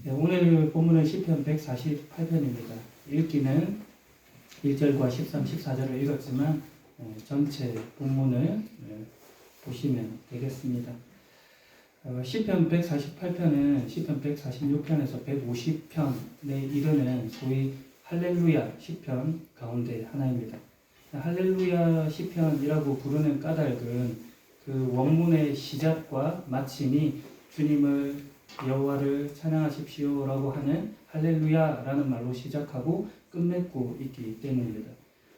네, 오늘 본문은 시편 148편입니다. 읽기는 1절과 13, 14절을 읽었지만 전체 본문을 보시면 되겠습니다. 시편 148편은 시편 146편에서 150편에 이르는 소위 할렐루야 시편 가운데 하나입니다. 할렐루야 시편이라고 부르는 까닭은 그 원문의 시작과 마침이 주님을 여호와를 찬양하십시오라고 하는 할렐루야라는 말로 시작하고 끝맺고 있기 때문입니다.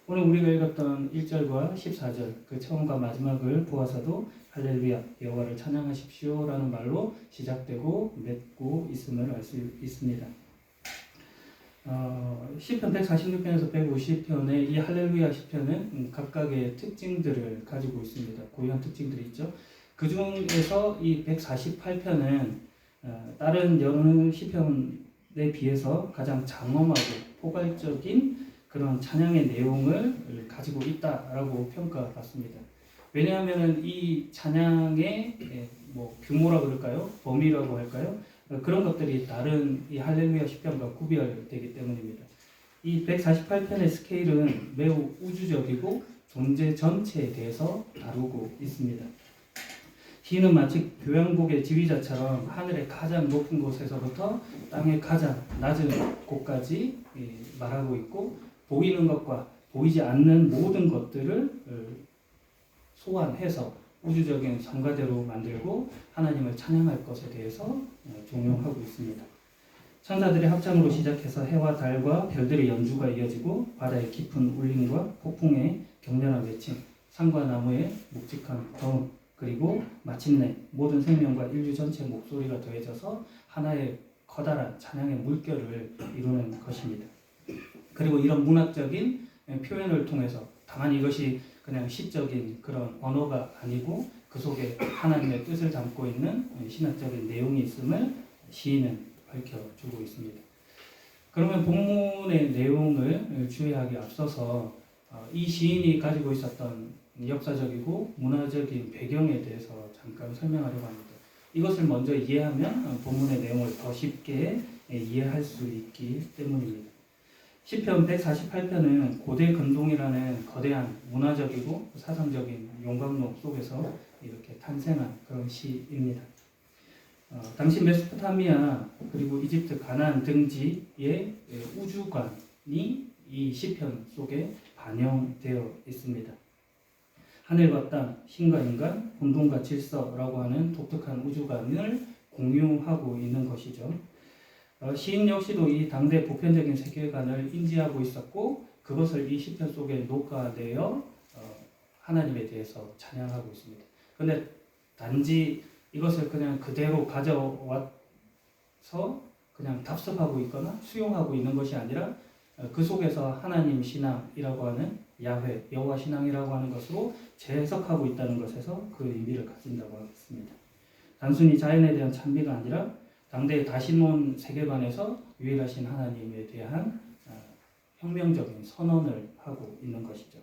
오늘 우리가 읽었던 1절과 14절 그 처음과 마지막을 보아서도 할렐루야 여호와를 찬양하십시오라는 말로 시작되고 맺고 있음을 알 수 있습니다. 시편 146편에서 150편의 이 할렐루야 시편은 각각의 특징들을 가지고 있습니다. 고유한 특징들이 있죠. 그 중에서 이 148편은 다른 여러 시편에 비해서 가장 장엄하고 포괄적인 그런 찬양의 내용을 가지고 있다라고 평가받습니다. 왜냐하면 이 찬양의 규모라 그럴까요? 범위라고 할까요? 그런 것들이 다른 이 할렐루야 시편과 구별되기 때문입니다. 이 148편의 스케일은 매우 우주적이고 존재 전체에 대해서 다루고 있습니다. 시인은 마치 교향곡의 지휘자처럼 하늘의 가장 높은 곳에서부터 땅의 가장 낮은 곳까지 말하고 있고, 보이는 것과 보이지 않는 모든 것들을 소환해서 우주적인 성가대로 만들고 하나님을 찬양할 것에 대해서 종용하고 있습니다. 천사들의 합창으로 시작해서 해와 달과 별들의 연주가 이어지고 바다의 깊은 울림과 폭풍의 격렬한 외침, 산과 나무의 묵직한 경음, 그리고 마침내 모든 생명과 인류 전체의 목소리가 더해져서 하나의 커다란 찬양의 물결을 이루는 것입니다. 그리고 이런 문학적인 표현을 통해서 다만 이것이 그냥 시적인 그런 언어가 아니고 그 속에 하나님의 뜻을 담고 있는 신학적인 내용이 있음을 시인은 밝혀주고 있습니다. 그러면 본문의 내용을 주의하기 앞서서 이 시인이 가지고 있었던 역사적이고 문화적인 배경에 대해서 잠깐 설명하려고 합니다. 이것을 먼저 이해하면 본문의 내용을 더 쉽게 이해할 수 있기 때문입니다. 시편 148편은 고대 근동이라는 거대한 문화적이고 사상적인 용광로 속에서 이렇게 탄생한 그런 시입니다. 당시 메소포타미아 그리고 이집트 가나안 등지의 우주관이 이 시편 속에 반영되어 있습니다. 하늘과 땅, 신과 인간, 혼돈과 질서라고 하는 독특한 우주관을 공유하고 있는 것이죠. 시인 역시도 이 당대 보편적인 세계관을 인지하고 있었고 그것을 이 시편 속에 녹아내어 하나님에 대해서 찬양하고 있습니다. 그런데 단지 이것을 그냥 그대로 가져와서 그냥 답습하고 있거나 수용하고 있는 것이 아니라 그 속에서 하나님 신앙이라고 하는 야훼, 여호와 신앙이라고 하는 것으로 재해석하고 있다는 것에서 그 의미를 가진다고 하겠습니다. 단순히 자연에 대한 찬미가 아니라 당대의 다신론 세계관에서 유일하신 하나님에 대한 혁명적인 선언을 하고 있는 것이죠.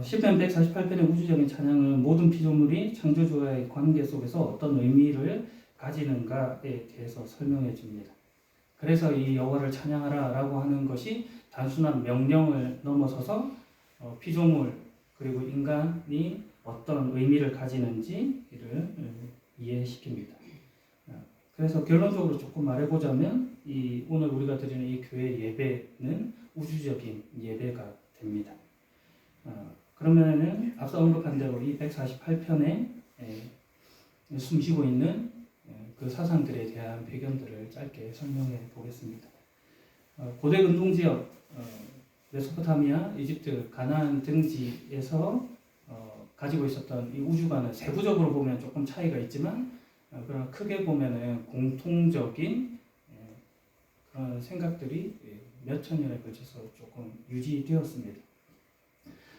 시편 148편의 우주적인 찬양은 모든 피조물이 창조주와의 관계 속에서 어떤 의미를 가지는가에 대해서 설명해 줍니다. 그래서 이 여호와를 찬양하라 라고 하는 것이 단순한 명령을 넘어서서 피조물 그리고 인간이 어떤 의미를 가지는지를 이해시킵니다. 그래서 결론적으로 조금 말해보자면 오늘 우리가 드리는 이 교회 예배는 우주적인 예배가 됩니다. 그러면은 앞서 언급한 대로 이 148편에 숨쉬고 있는 그 사상들에 대한 배경들을 짧게 설명해 보겠습니다. 고대 근동지역 메소포타미아, 이집트, 가나안 등지에서 가지고 있었던 이 우주관은 세부적으로 보면 조금 차이가 있지만 그러나 크게 보면은 공통적인 그런 생각들이 몇천 년에 걸쳐서 조금 유지되었습니다.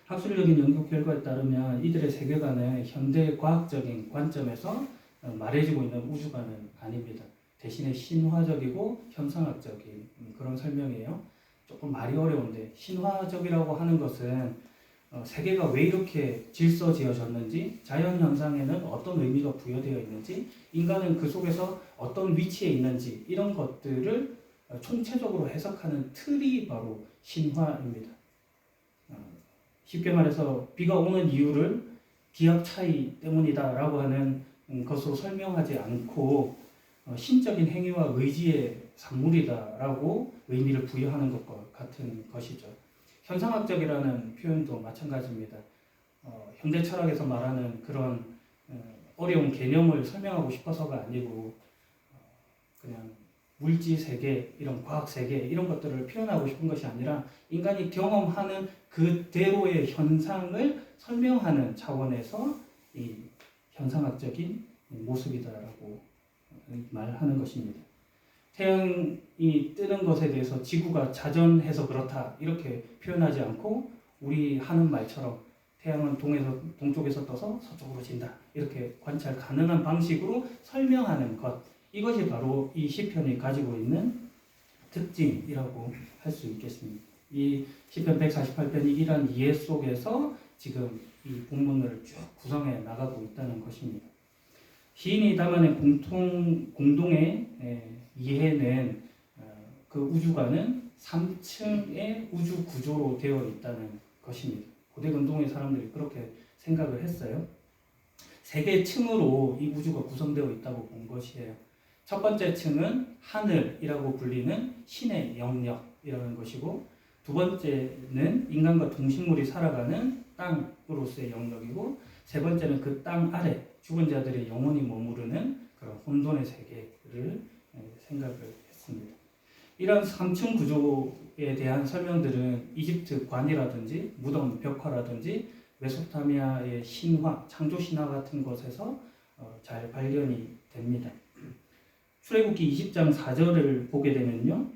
학술적인 연구 결과에 따르면 이들의 세계관은 현대 과학적인 관점에서 말해지고 있는 우주관은 아닙니다. 대신에 신화적이고 현상학적인 그런 설명이에요. 조금 말이 어려운데 신화적이라고 하는 것은 세계가 왜 이렇게 질서지어졌는지, 자연현상에는 어떤 의미가 부여되어 있는지, 인간은 그 속에서 어떤 위치에 있는지, 이런 것들을 총체적으로 해석하는 틀이 바로 신화입니다. 쉽게 말해서 비가 오는 이유를 기압 차이 때문이다라고 하는 것으로 설명하지 않고 신적인 행위와 의지의 산물이다라고 의미를 부여하는 것과 같은 것이죠. 현상학적이라는 표현도 마찬가지입니다. 현대 철학에서 말하는 그런 어려운 개념을 설명하고 싶어서가 아니고 그냥 물질 세계, 이런 과학 세계 이런 것들을 표현하고 싶은 것이 아니라 인간이 경험하는 그대로의 현상을 설명하는 차원에서 이 현상학적인 모습이다라고 말하는 것입니다. 태양이 뜨는 것에 대해서 지구가 자전해서 그렇다 이렇게 표현하지 않고 우리 하는 말처럼 태양은 동쪽에서 떠서 서쪽으로 진다 이렇게 관찰 가능한 방식으로 설명하는 것, 이것이 바로 이 시편이 가지고 있는 특징이라고 할 수 있겠습니다. 이 시편 148편이 이러한 이해 속에서 지금 이 본문을 쭉 구성해 나가고 있다는 것입니다. 시인이 담아낸 공동의 이해는 그 우주관은 3층의 우주 구조로 되어 있다는 것입니다. 고대 근동의 사람들이 그렇게 생각을 했어요. 3개의 층으로 이 우주가 구성되어 있다고 본 것이에요. 첫 번째 층은 하늘이라고 불리는 신의 영역이라는 것이고, 두 번째는 인간과 동식물이 살아가는 땅으로서의 영역이고, 세 번째는 그 땅 아래 죽은 자들의 영혼이 머무르는 그런 혼돈의 세계를 생각을 했습니다. 이런 3층 구조에 대한 설명들은 이집트 관이라든지 무덤 벽화라든지 메소포타미아의 신화, 창조 신화 같은 것에서 잘 발견이 됩니다. 출애굽기 20장 4절을 보게 되면요,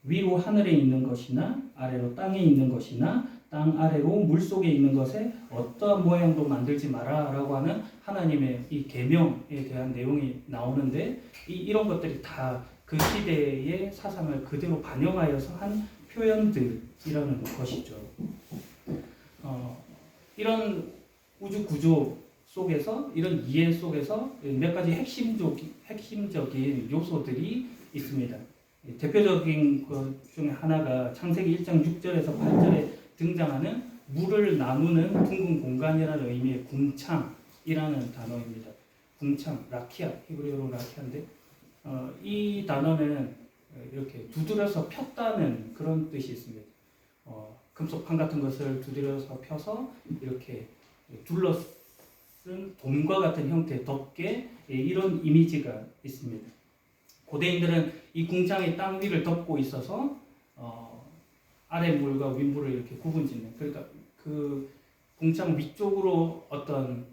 위로 하늘에 있는 것이나 아래로 땅에 있는 것이나 땅 아래로 물속에 있는 것에 어떠한 모양도 만들지 마라 라고 하는 하나님의 이 계명에 대한 내용이 나오는데, 이런 것들이 다 그 시대의 사상을 그대로 반영하여서 한 표현들이라는 것이죠. 이런 우주 구조 속에서, 이런 이해 속에서 몇 가지 핵심적인 요소들이 있습니다. 대표적인 것 중에 하나가 창세기 1장 6절에서 8절에 등장하는 물을 나누는 둥근 공간이라는 의미의 궁창이라는 단어입니다. 궁창, 라키아, 히브리어로 라키아인데 이 단어는 이렇게 두드려서 폈다는 그런 뜻이 있습니다. 금속판 같은 것을 두드려서 펴서 이렇게 둘러쓴 돔과 같은 형태의 덮개, 이런 이미지가 있습니다. 고대인들은 이 궁창이 땅 위를 덮고 있어서 아래 물과 윗물을 이렇게 구분짓는, 그러니까 그 궁창 위쪽으로 어떤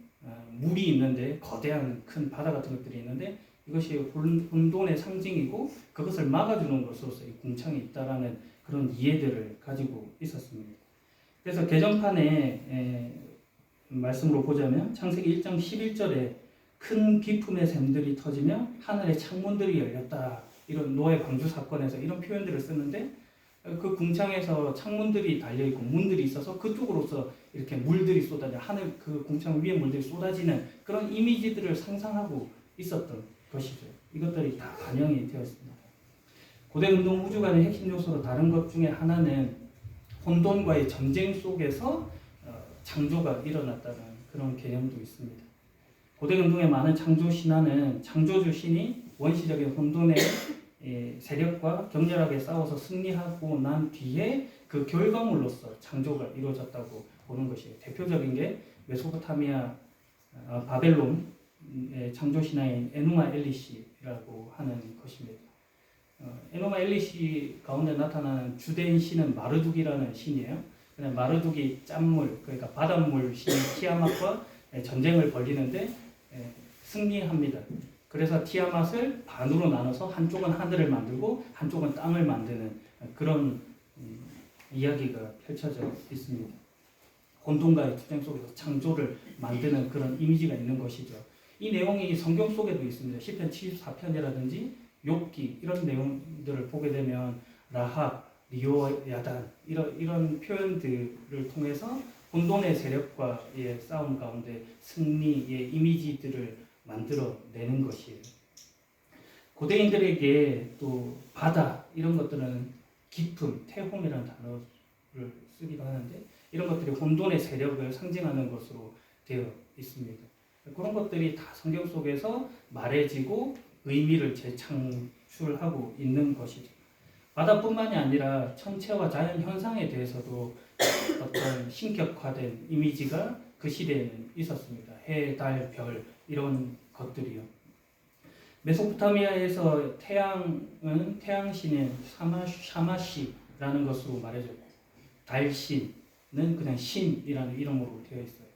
물이 있는데, 거대한 큰 바다 같은 것들이 있는데, 이것이 혼돈의 상징이고 그것을 막아주는 것으로서 이 궁창이 있다라는 그런 이해들을 가지고 있었습니다. 그래서 개정판에 말씀으로 보자면 창세기 1장 11절에 큰 비품의 샘들이 터지며 하늘의 창문들이 열렸다, 이런 노아 방주 사건에서 이런 표현들을 쓰는데, 그 궁창에서 창문들이 달려있고 문들이 있어서 그쪽으로서 이렇게 물들이 쏟아져, 하늘 그 궁창 위에 물들이 쏟아지는 그런 이미지들을 상상하고 있었던 것이죠. 이것들이 다 반영이 되어 있습니다. 고대 운동 우주관의 핵심 요소로 다른 것 중에 하나는 혼돈과의 전쟁 속에서 창조가 일어났다는 그런 개념도 있습니다. 고대 운동의 많은 창조 신화는 창조주 신이 원시적인 혼돈의 세력과 격렬하게 싸워서 승리하고 난 뒤에 그 결과물로서 창조가 이루어졌다고 보는 것이에요. 대표적인 게 메소포타미아 바벨론의 창조 신화인 에누마 엘리시라고 하는 것입니다. 에누마 엘리시 가운데 나타나는 주된 신은 마르둑이라는 신이에요. 그냥 마르둑이 짠물, 그러니까 바닷물 신 티아맛과 전쟁을 벌이는데 승리합니다. 그래서 티아맛을 반으로 나눠서 한쪽은 하늘을 만들고 한쪽은 땅을 만드는 그런 이야기가 펼쳐져 있습니다. 혼돈과의 투쟁 속에서 창조를 만드는 그런 이미지가 있는 것이죠. 이 내용이 성경 속에도 있습니다. 시편 74편이라든지 욥기 이런 내용들을 보게 되면 라합, 리오야단 이런 표현들을 통해서 혼돈의 세력과의 싸움 가운데 승리의 이미지들을 만들어내는 것이에요. 고대인들에게 또 바다 이런 것들은 깊음, 태홍이라는 단어를 쓰기도 하는데 이런 것들이 혼돈의 세력을 상징하는 것으로 되어 있습니다. 그런 것들이 다 성경 속에서 말해지고 의미를 재창출하고 있는 것이죠. 바다뿐만이 아니라 천체와 자연 현상에 대해서도 어떤 신격화된 이미지가 그 시대에는 있었습니다. 해, 달, 별 이런 것들이요. 메소포타미아에서 태양은 태양신인 샤마시라는 것으로 말해졌고 달신은 그냥 신이라는 이름으로 되어 있어요.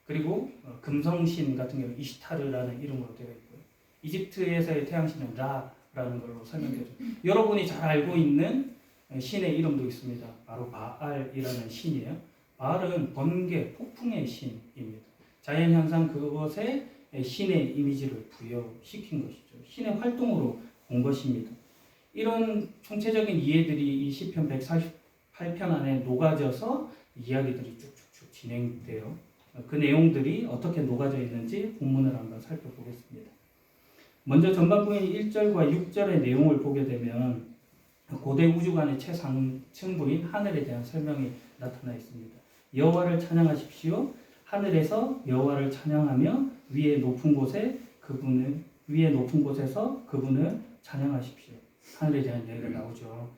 그리고 금성신 같은 경우 이시타르라는 이름으로 되어 있고요. 이집트에서의 태양신은 라라는 걸로 설명되죠. 여러분이 잘 알고 있는 신의 이름도 있습니다. 바로 바알이라는 신이에요. 바알은 번개, 폭풍의 신입니다. 자연현상 그것에 신의 이미지를 부여시킨 것이죠. 신의 활동으로 본 것입니다. 이런 총체적인 이해들이 이 시편 148편 안에 녹아져서 이야기들이 쭉쭉쭉 진행돼요. 그 내용들이 어떻게 녹아져 있는지 본문을 한번 살펴보겠습니다. 먼저 전반부인 1절과 6절의 내용을 보게 되면 고대 우주관의 최상층부인 하늘에 대한 설명이 나타나 있습니다. 여호와를 찬양하십시오. 하늘에서 여호와를 찬양하며 위에 높은 곳에서 그분을 찬양하십시오. 하늘에 대한 이야기가 나오죠.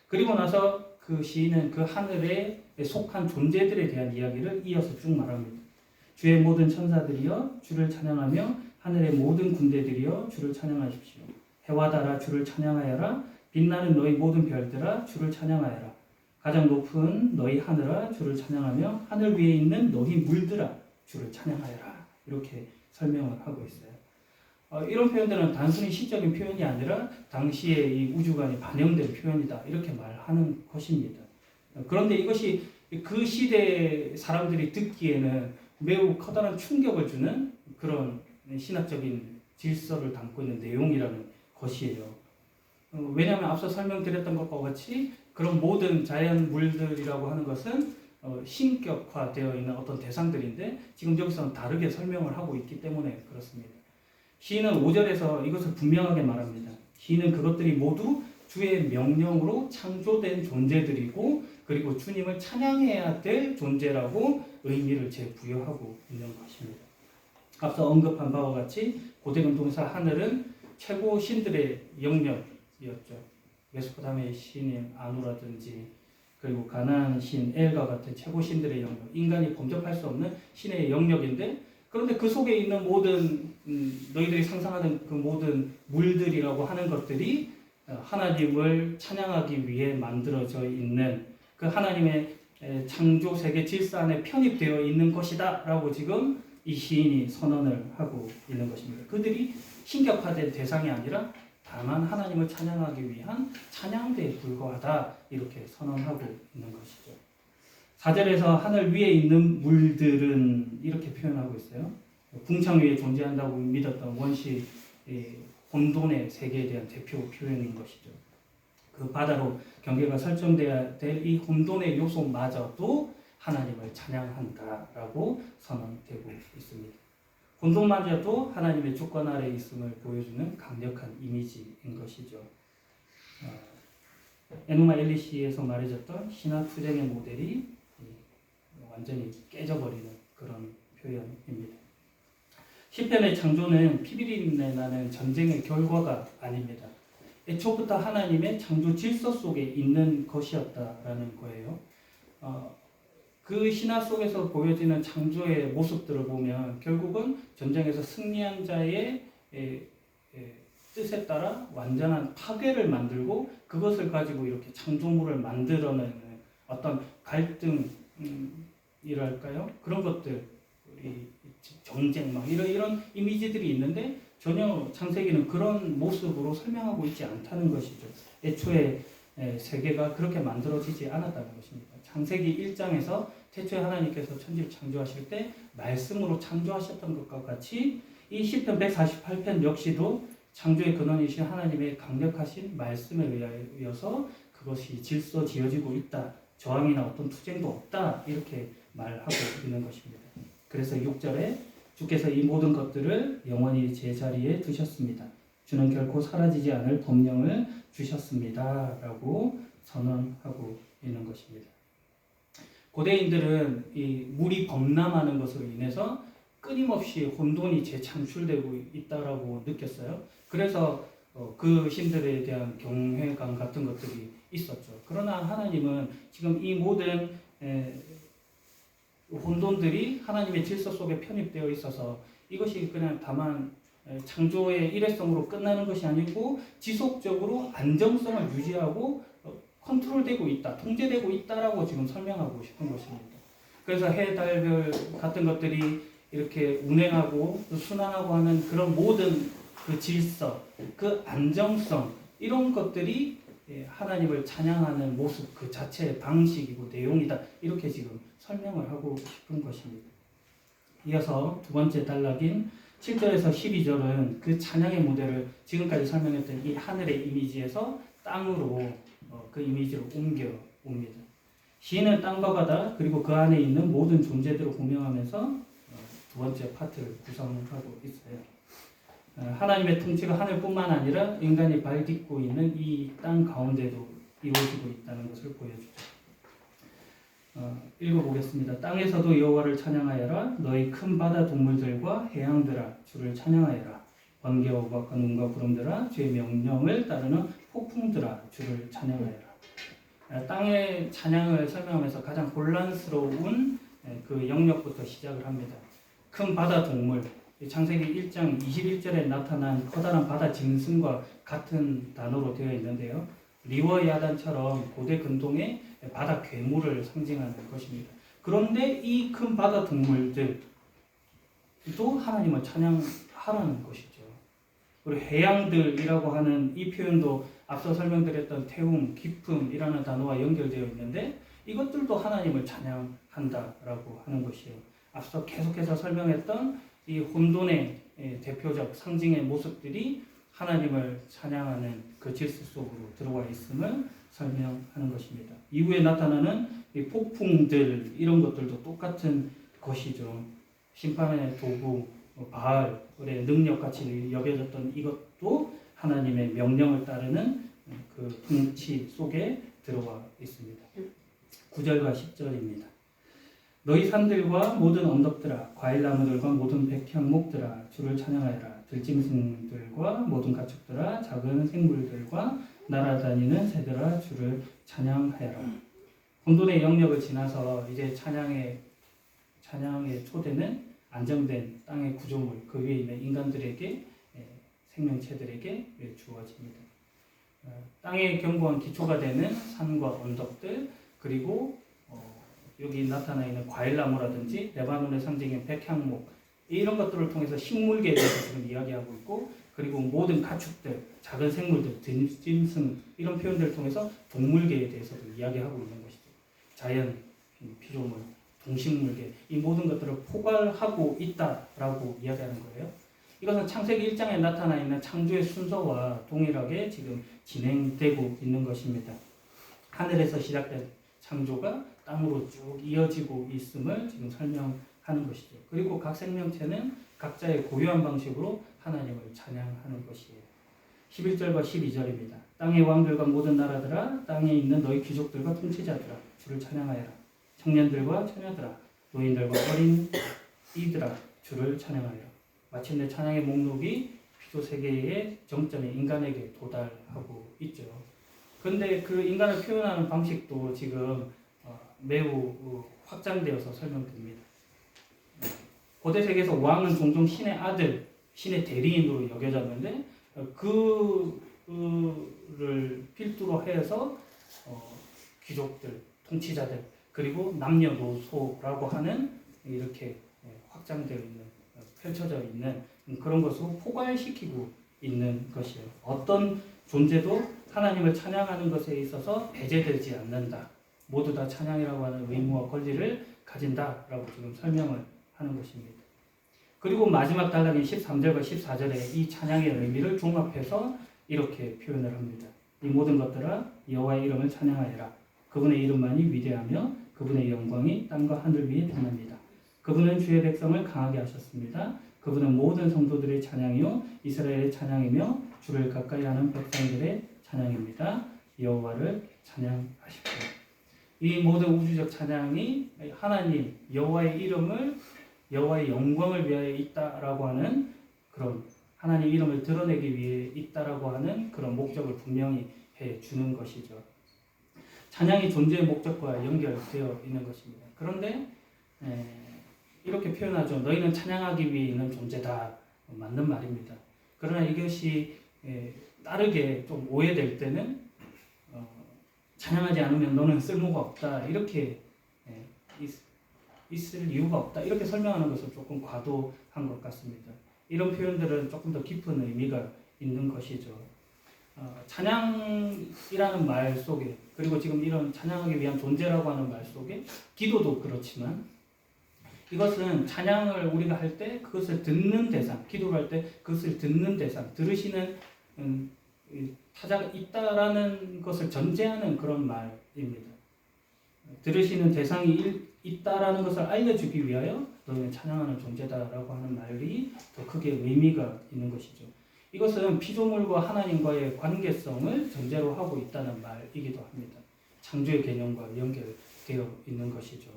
그리고 나서 그 시인은 그 하늘에 속한 존재들에 대한 이야기를 이어서 쭉 말합니다. 주의 모든 천사들이여 주를 찬양하며 하늘의 모든 군대들이여 주를 찬양하십시오. 해와 달아 주를 찬양하여라. 빛나는 너희 모든 별들아 주를 찬양하여라. 가장 높은 너희 하늘아 주를 찬양하며 하늘 위에 있는 너희 물들아 주를 찬양하여라. 이렇게 설명을 하고 있어요. 이런 표현들은 단순히 시적인 표현이 아니라 당시에 이 우주관이 반영된 표현이다. 이렇게 말하는 것입니다. 그런데 이것이 그 시대 사람들이 듣기에는 매우 커다란 충격을 주는 그런 신학적인 질서를 담고 있는 내용이라는 것이에요. 왜냐하면 앞서 설명드렸던 것과 같이 그런 모든 자연 물들이라고 하는 것은 신격화되어 있는 어떤 대상들인데 지금 여기서는 다르게 설명을 하고 있기 때문에 그렇습니다. 시인은 5절에서 이것을 분명하게 말합니다. 시인은 그것들이 모두 주의 명령으로 창조된 존재들이고 그리고 주님을 찬양해야 될 존재라고 의미를 재부여하고 있는 것입니다. 앞서 언급한 바와 같이 고대 근동사 하늘은 최고 신들의 영역이었죠. 메소포타미아의 신인 아누라든지 그리고 가나안 신 엘과 같은 최고 신들의 영역, 인간이 범접할 수 없는 신의 영역인데 그런데 그 속에 있는 모든 너희들이 상상하는 그 모든 물들이라고 하는 것들이 하나님을 찬양하기 위해 만들어져 있는 그 하나님의 창조 세계 질서 안에 편입되어 있는 것이다 라고 지금 이 시인이 선언을 하고 있는 것입니다. 그들이 신격화된 대상이 아니라 다만 하나님을 찬양하기 위한 찬양대에 불과하다 이렇게 선언하고 있는 것이죠. 4절에서 하늘 위에 있는 물들은 이렇게 표현하고 있어요. 궁창 위에 존재한다고 믿었던 원시 혼돈의 세계에 대한 대표 표현인 것이죠. 그 바다로 경계가 설정돼야 될 이 혼돈의 요소마저도 하나님을 찬양한다라고 선언되고 있습니다. 혼돈마저도 하나님의 주권 아래 있음을 보여주는 강력한 이미지인 것이죠. 에누마 엘리시에서 말해졌던 신화 투쟁의 모델이 완전히 깨져버리는 그런 표현입니다. 시편의 창조는 피비린내 나는 전쟁의 결과가 아닙니다. 애초부터 하나님의 창조 질서 속에 있는 것이었다라는 거예요. 그 신화 속에서 보여지는 창조의 모습들을 보면 결국은 전쟁에서 승리한 자의 뜻에 따라 완전한 파괴를 만들고 그것을 가지고 이렇게 창조물을 만들어내는 어떤 갈등이랄까요? 그런 것들, 정쟁 막 이런 이미지들이 있는데 전혀 창세기는 그런 모습으로 설명하고 있지 않다는 것이죠. 애초에 세계가 그렇게 만들어지지 않았다는 것입니다. 창세기 1장에서 태초에 하나님께서 천지를 창조하실 때 말씀으로 창조하셨던 것과 같이 이 시편 148편 역시도 창조의 근원이신 하나님의 강력하신 말씀에 의하여서 그것이 질서 지어지고 있다. 저항이나 어떤 투쟁도 없다. 이렇게 말하고 있는 것입니다. 그래서 6절에 주께서 이 모든 것들을 영원히 제자리에 두셨습니다. 주는 결코 사라지지 않을 법령을 주셨습니다. 라고 선언하고 있는 것입니다. 고대인들은 이 물이 범람하는 것으로 인해서 끊임없이 혼돈이 재창출되고 있다라고 느꼈어요. 그래서 그 신들에 대한 경외감 같은 것들이 있었죠. 그러나 하나님은 지금 이 모든 혼돈들이 하나님의 질서 속에 편입되어 있어서 이것이 그냥 다만 창조의 일회성으로 끝나는 것이 아니고 지속적으로 안정성을 유지하고 컨트롤되고 있다, 통제되고 있다라고 지금 설명하고 싶은 것입니다. 그래서 해, 달, 별 같은 것들이 이렇게 운행하고 순환하고 하는 그런 모든 그 질서, 그 안정성 이런 것들이 하나님을 찬양하는 모습 그 자체의 방식이고 내용이다. 이렇게 지금 설명을 하고 싶은 것입니다. 이어서 두 번째 단락인 7절에서 12절은 그 찬양의 모델을 지금까지 설명했던 이 하늘의 이미지에서 땅으로 그 이미지로 옮겨옵니다. 시인은 땅과 바다 그리고 그 안에 있는 모든 존재들을 호명하면서 두 번째 파트를 구성하고 있어요. 하나님의 통치가 하늘뿐만 아니라 인간이 발 딛고 있는 이 땅 가운데도 이루어지고 있다는 것을 보여주죠. 읽어보겠습니다. 땅에서도 여호와를 찬양하여라. 너희 큰 바다 동물들과 해양들아 주를 찬양하여라. 번개와 우박과 눈과 구름들아 주의 명령을 따르는 폭풍들아 주를 찬양하여라. 땅의 찬양을 설명하면서 가장 혼란스러운 그 영역부터 시작을 합니다. 큰 바다 동물, 창세기 1장 21절에 나타난 커다란 바다 짐승과 같은 단어로 되어 있는데요. 리워야단처럼 고대 근동의 바다 괴물을 상징하는 것입니다. 그런데 이 큰 바다 동물들도 하나님을 찬양하라는 것이죠. 그리고 해양들이라고 하는 이 표현도 앞서 설명드렸던 태움, 기품이라는 단어와 연결되어 있는데 이것들도 하나님을 찬양한다라고 하는 것이에요. 앞서 계속해서 설명했던 이 혼돈의 대표적 상징의 모습들이 하나님을 찬양하는 그 질서 속으로 들어와 있음을 설명하는 것입니다. 이후에 나타나는 이 폭풍들 이런 것들도 똑같은 것이죠. 심판의 도구 바알의 능력같이 여겨졌던 이것도 하나님의 명령을 따르는 그 통치 속에 들어와 있습니다. 9절과 10절입니다. 너희 산들과 모든 언덕들아 과일나무들과 모든 백향목들아 주를 찬양하여라. 들짐승들과 모든 가축들아 작은 생물들과 날아다니는 새들아 주를 찬양하여라. 혼돈의 영역을 지나서 이제 찬양의 초대는 안정된 땅의 구조물 그 위에 있는 인간들에게 생명체들에게 주어집니다. 땅의 견고한 기초가 되는 산과 언덕들 그리고 여기 나타나 있는 과일나무라든지 레바논의 상징인 백향목 이런 것들을 통해서 식물계에 대해서 지금 이야기하고 있고 그리고 모든 가축들, 작은 생물들, 들짐승 이런 표현들을 통해서 동물계에 대해서도 이야기하고 있는 것이죠. 자연, 피조물, 동식물계 이 모든 것들을 포괄하고 있다라고 이야기하는 거예요. 이것은 창세기 1장에 나타나 있는 창조의 순서와 동일하게 지금 진행되고 있는 것입니다. 하늘에서 시작된 창조가 땅으로 쭉 이어지고 있음을 지금 설명하는 것이죠. 그리고 각 생명체는 각자의 고유한 방식으로 하나님을 찬양하는 것이에요. 11절과 12절입니다. 땅의 왕들과 모든 나라들아 땅에 있는 너희 귀족들과 통치자들아 주를 찬양하여라. 청년들과 처녀들아 노인들과 어린 이들아 주를 찬양하여라. 마침내 찬양의 목록이 피조 세계의 정점에 인간에게 도달하고 있죠. 그런데 그 인간을 표현하는 방식도 지금 매우 확장되어서 설명됩니다. 고대 세계에서 왕은 종종 신의 아들, 신의 대리인으로 여겨졌는데 그를 필두로 해서 귀족들, 통치자들 그리고 남녀노소라고 하는 이렇게 확장되어 있는 펼쳐져 있는 그런 것으로 포괄시키고 있는 것이에요. 어떤 존재도 하나님을 찬양하는 것에 있어서 배제되지 않는다. 모두 다 찬양이라고 하는 의무와 권리를 가진다라고 지금 설명을 하는 것입니다. 그리고 마지막 단락인 13절과 14절에 이 찬양의 의미를 종합해서 이렇게 표현을 합니다. 이 모든 것들아 여호와의 이름을 찬양하여라. 그분의 이름만이 위대하며 그분의 영광이 땅과 하늘 위에 빛납니다. 그분은 주의 백성을 강하게 하셨습니다. 그분은 모든 성도들의 찬양이요 이스라엘의 찬양이며 주를 가까이 하는 백성들의 찬양입니다. 여호와를 찬양하십시오. 이 모든 우주적 찬양이 하나님 여호와의 이름을 여호와의 영광을 위하여 있다라고 하는 그런 하나님 이름을 드러내기 위해 있다라고 하는 그런 목적을 분명히 해 주는 것이죠. 찬양이 존재의 목적과 연결되어 있는 것입니다. 그런데 이렇게 표현하죠. 너희는 찬양하기 위해 있는 존재다. 맞는 말입니다. 그러나 이것이 다르게 좀 오해될 때는 찬양하지 않으면 너는 쓸모가 없다. 이렇게 있을 이유가 없다. 이렇게 설명하는 것은 조금 과도한 것 같습니다. 이런 표현들은 조금 더 깊은 의미가 있는 것이죠. 찬양이라는 말 속에 그리고 지금 이런 찬양하기 위한 존재라고 하는 말 속에 기도도 그렇지만 이것은 찬양을 우리가 할 때 그것을 듣는 대상, 기도를 할 때 그것을 듣는 대상, 들으시는 타자가 있다라는 것을 전제하는 그런 말입니다. 들으시는 대상이 있다라는 것을 알려주기 위하여 너희는 찬양하는 존재다라고 하는 말이 더 크게 의미가 있는 것이죠. 이것은 피조물과 하나님과의 관계성을 전제로 하고 있다는 말이기도 합니다. 창조의 개념과 연결되어 있는 것이죠.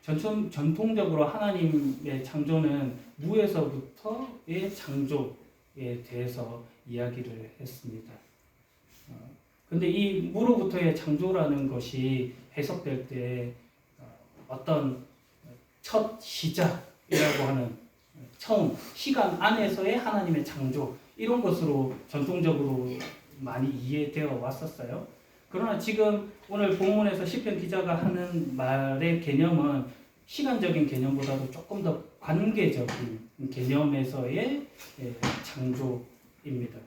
전통적으로 하나님의 창조는 무에서부터의 창조에 대해서 이야기를 했습니다. 근데 이 무로부터의 창조라는 것이 해석될 때 어떤 첫 시작이라고 하는 처음, 시간 안에서의 하나님의 창조 이런 것으로 전통적으로 많이 이해되어 왔었어요. 그러나 지금 오늘 본문에서 시편 기자가 하는 말의 개념은 시간적인 개념보다도 조금 더 관계적인 개념에서의 창조입니다.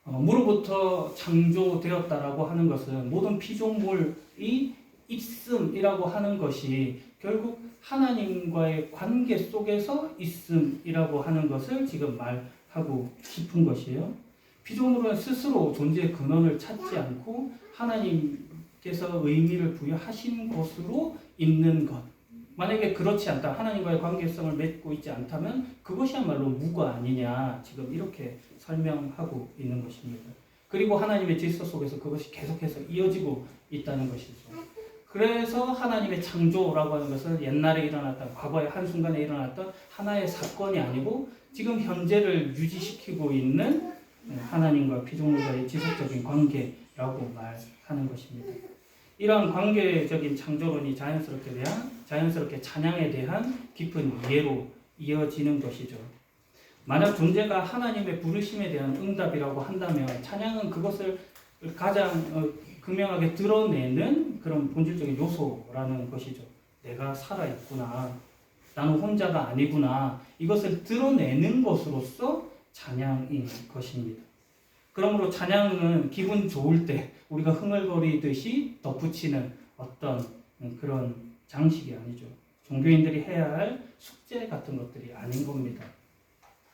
무로부터 창조되었다라고 하는 것은 모든 피조물이 있음이라고 하는 것이 결국 하나님과의 관계 속에서 있음이라고 하는 것을 지금 말하고 싶은 것이에요. 피조물은 스스로 존재의 근원을 찾지 않고 하나님께서 의미를 부여하신 것으로 있는 것. 만약에 그렇지 않다, 하나님과의 관계성을 맺고 있지 않다면 그것이야말로 무가 아니냐, 지금 이렇게 설명하고 있는 것입니다. 그리고 하나님의 질서 속에서 그것이 계속해서 이어지고 있다는 것이죠. 그래서 하나님의 창조라고 하는 것은 옛날에 일어났던, 과거의 한순간에 일어났던 하나의 사건이 아니고 지금 현재를 유지시키고 있는 하나님과 피조물과의 지속적인 관계라고 말하는 것입니다. 이러한 관계적인 창조론이 자연스럽게 찬양에 대한 깊은 이해로 이어지는 것이죠. 만약 존재가 하나님의 부르심에 대한 응답이라고 한다면 찬양은 그것을 가장 극명하게 드러내는 그런 본질적인 요소라는 것이죠. 내가 살아있구나. 나는 혼자가 아니구나. 이것을 드러내는 것으로서 찬양인 것입니다. 그러므로 찬양은 기분 좋을 때 우리가 흥얼거리듯이 덧붙이는 어떤 그런 장식이 아니죠. 종교인들이 해야 할 숙제 같은 것들이 아닌 겁니다.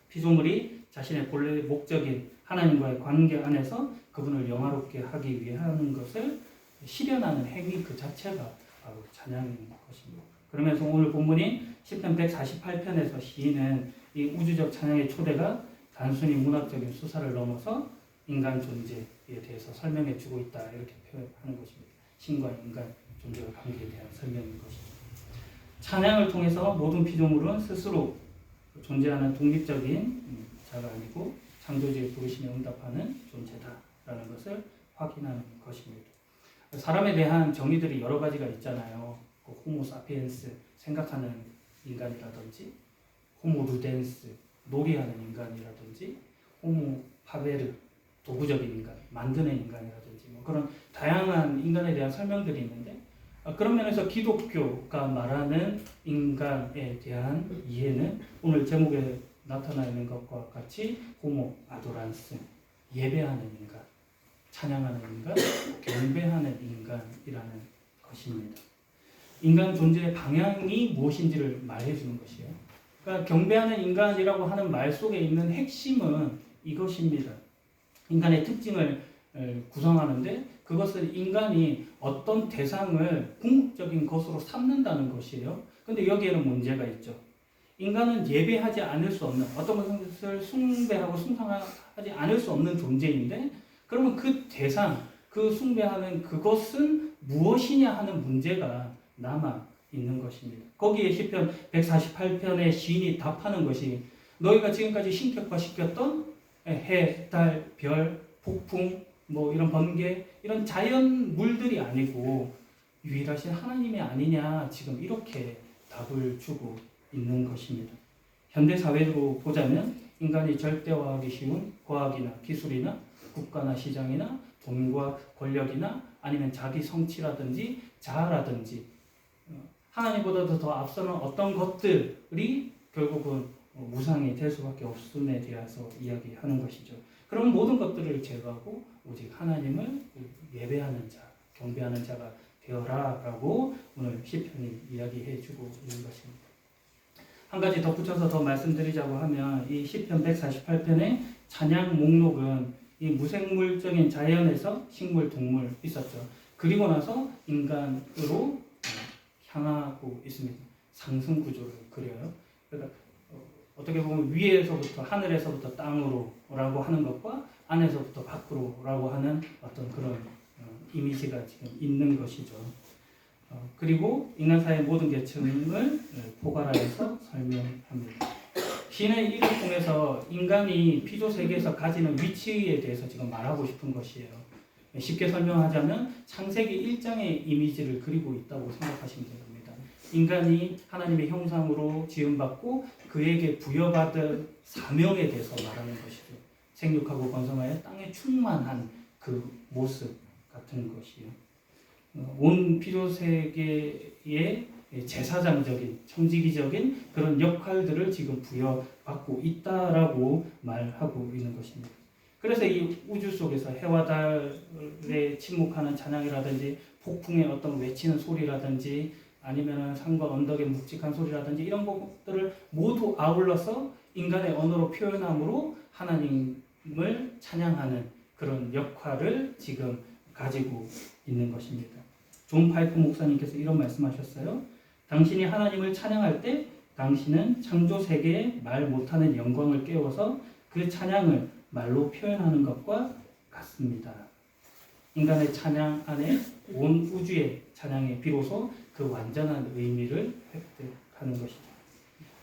피조물이 자신의 본래 목적인 하나님과의 관계 안에서 그분을 영화롭게 하기 위해 하는 것을 실현하는 행위 그 자체가 바로 찬양인 것입니다. 그러면서 오늘 본문인 시편 148편에서 시인은 이 우주적 찬양의 초대가 단순히 문학적인 수사를 넘어서 인간 존재에 대해서 설명해 주고 있다, 이렇게 표현하는 것입니다. 신과 인간 존재의 관계에 대한 설명인 것입니다. 찬양을 통해서 모든 피조물은 스스로 존재하는 독립적인 자가 아니고 창조주의 부르심에 응답하는 존재다라는 것을 확인하는 것입니다. 사람에 대한 정의들이 여러 가지가 있잖아요. 호모 사피엔스, 생각하는 인간이라든지, 호모 루덴스, 놀이하는 인간이라든지, 호모 파베르, 도구적인 인간, 만드는 인간이라든지 그런 다양한 인간에 대한 설명들이 있는데, 그런 면에서 기독교가 말하는 인간에 대한 이해는 오늘 제목에 나타나 있는 것과 같이 호모 아도란스, 예배하는 인간, 찬양하는 인간, 경배하는 인간이라는 것입니다. 인간 존재의 방향이 무엇인지를 말해 주는 것이에요. 그러니까 경배하는 인간이라고 하는 말 속에 있는 핵심은 이것입니다. 인간의 특징을 구성하는데 그 그것은 인간이 어떤 대상을 궁극적인 것으로 삼는다는 것이에요. 근데 여기에는 문제가 있죠. 인간은 예배하지 않을 수 없는, 어떤 것을 숭배하고 숭상하지 않을 수 없는 존재인데, 그러면 그 대상, 그 숭배하는 그것은 무엇이냐 하는 문제가 남아 있는 것입니다. 거기에 시편 148편의 시인이 답하는 것이, 너희가 지금까지 신격화시켰던 해, 달, 별, 폭풍, 뭐 이런 번개, 이런 자연 물들이 아니고 유일하신 하나님이 아니냐, 지금 이렇게 답을 주고 있는 것입니다. 현대 사회로 보자면 인간이 절대화하기 쉬운 과학이나 기술이나 국가나 시장이나 돈과 권력이나 아니면 자기 성취라든지 자아라든지 하나님보다도 더 앞서는 어떤 것들이 결국은 무상이 될 수밖에 없음에 대해서 이야기하는 것이죠. 그럼 모든 것들을 제거하고 오직 하나님을 예배하는 자, 경배하는 자가 되어라라고 오늘 시편이 이야기해주고 있는 것입니다. 한 가지 덧붙여서 더 말씀드리자고 하면 이 시편 148편의 찬양 목록은 이 무생물적인 자연에서 식물, 동물 있었죠. 그리고 나서 인간으로 향하고 있습니다. 상승 구조를 그려요. 그러니까 어떻게 보면 위에서부터 하늘에서부터 땅으로라고 하는 것과 안에서부터 밖으로라고 하는 어떤 그런 이미지가 지금 있는 것이죠. 그리고 인간사의 모든 계층을 포괄하여서 설명합니다. 시인은 이를 통해서 인간이 피조 세계에서 가지는 위치에 대해서 지금 말하고 싶은 것이에요. 쉽게 설명하자면 창세기 1장의 이미지를 그리고 있다고 생각하시면 됩니다. 인간이 하나님의 형상으로 지음받고 그에게 부여받은 사명에 대해서 말하는 것이죠. 생육하고 번성하여 땅에 충만한 그 모습 같은 것이요. 온 피조세계의 제사장적인, 청지기적인 그런 역할들을 지금 부여받고 있다라고 말하고 있는 것입니다. 그래서 이 우주 속에서 해와 달에 침묵하는 찬양이라든지 폭풍의 어떤 외치는 소리라든지 아니면 산과 언덕의 묵직한 소리라든지 이런 것들을 모두 아울러서 인간의 언어로 표현함으로 하나님을 찬양하는 그런 역할을 지금 가지고 있는 것입니다. 존 파이프 목사님께서 이런 말씀하셨어요. 당신이 하나님을 찬양할 때 당신은 창조 세계에 말 못하는 영광을 깨워서 그 찬양을 말로 표현하는 것과 같습니다. 인간의 찬양 안에 온 우주의 찬양에 비로소 그 완전한 의미를 획득하는 것이죠.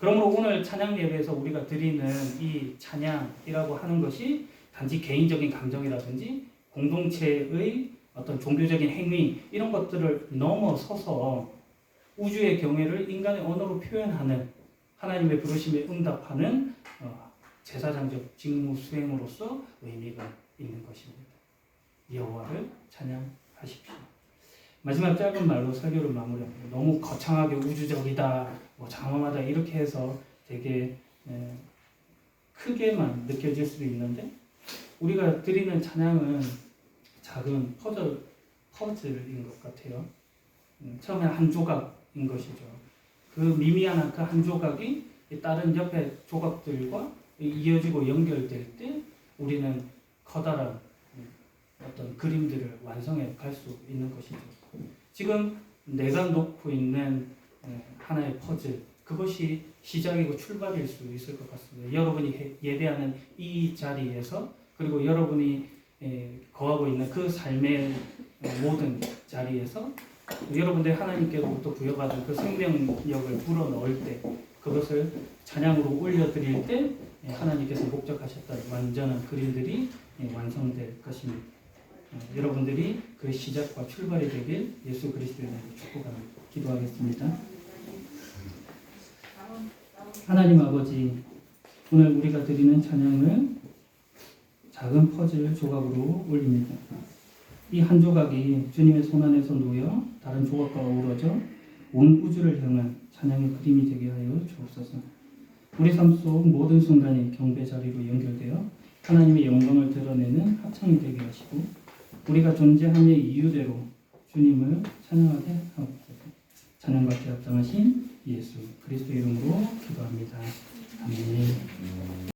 그러므로 오늘 찬양 예배에서 우리가 드리는 이 찬양이라고 하는 것이 단지 개인적인 감정이라든지 공동체의 어떤 종교적인 행위 이런 것들을 넘어서서 우주의 경외를 인간의 언어로 표현하는 하나님의 부르심에 응답하는 제사장적 직무 수행으로서 의미가 있는 것입니다. 여호와를 찬양하십시오. 마지막 짧은 말로 설교를 마무리합니다. 너무 거창하게 우주적이다, 장엄하다 이렇게 해서 되게 크게만 느껴질 수도 있는데 우리가 드리는 찬양은 작은 퍼즐인 것 같아요. 처음에 한 조각인 것이죠. 그 미미한 그 한 조각이 다른 옆에 조각들과 이어지고 연결될 때 우리는 커다란 어떤 그림들을 완성해 갈 수 있는 것이죠. 지금 내가 놓고 있는 하나의 퍼즐, 그것이 시작이고 출발일 수 있을 것 같습니다. 여러분이 예배하는 이 자리에서 그리고 여러분이 거하고 있는 그 삶의 모든 자리에서 여러분들 하나님께로부터 부여받은 그 생명력을 불어넣을 때 그것을 찬양으로 올려드릴 때 하나님께서 목적하셨던 완전한 그림들이 완성될 것입니다. 여러분들이 그 시작과 출발이 되길 예수 그리스도의 이름으로 축복합니다. 기도하겠습니다. 하나님 아버지, 오늘 우리가 드리는 찬양을 작은 퍼즐 조각으로 올립니다. 이 한 조각이 주님의 손 안에서 놓여 다른 조각과 어우러져 온 우주를 향한 찬양의 그림이 되게 하여 주옵소서. 우리 삶 속 모든 순간이 경배 자리로 연결되어 하나님의 영광을 드러내는 합창이 되게 하시고 우리가 존재함의 이유대로 주님을 찬양하게 하옵소서. 찬양받기 합당하신 예수 그리스도 이름으로 기도합니다. 아멘.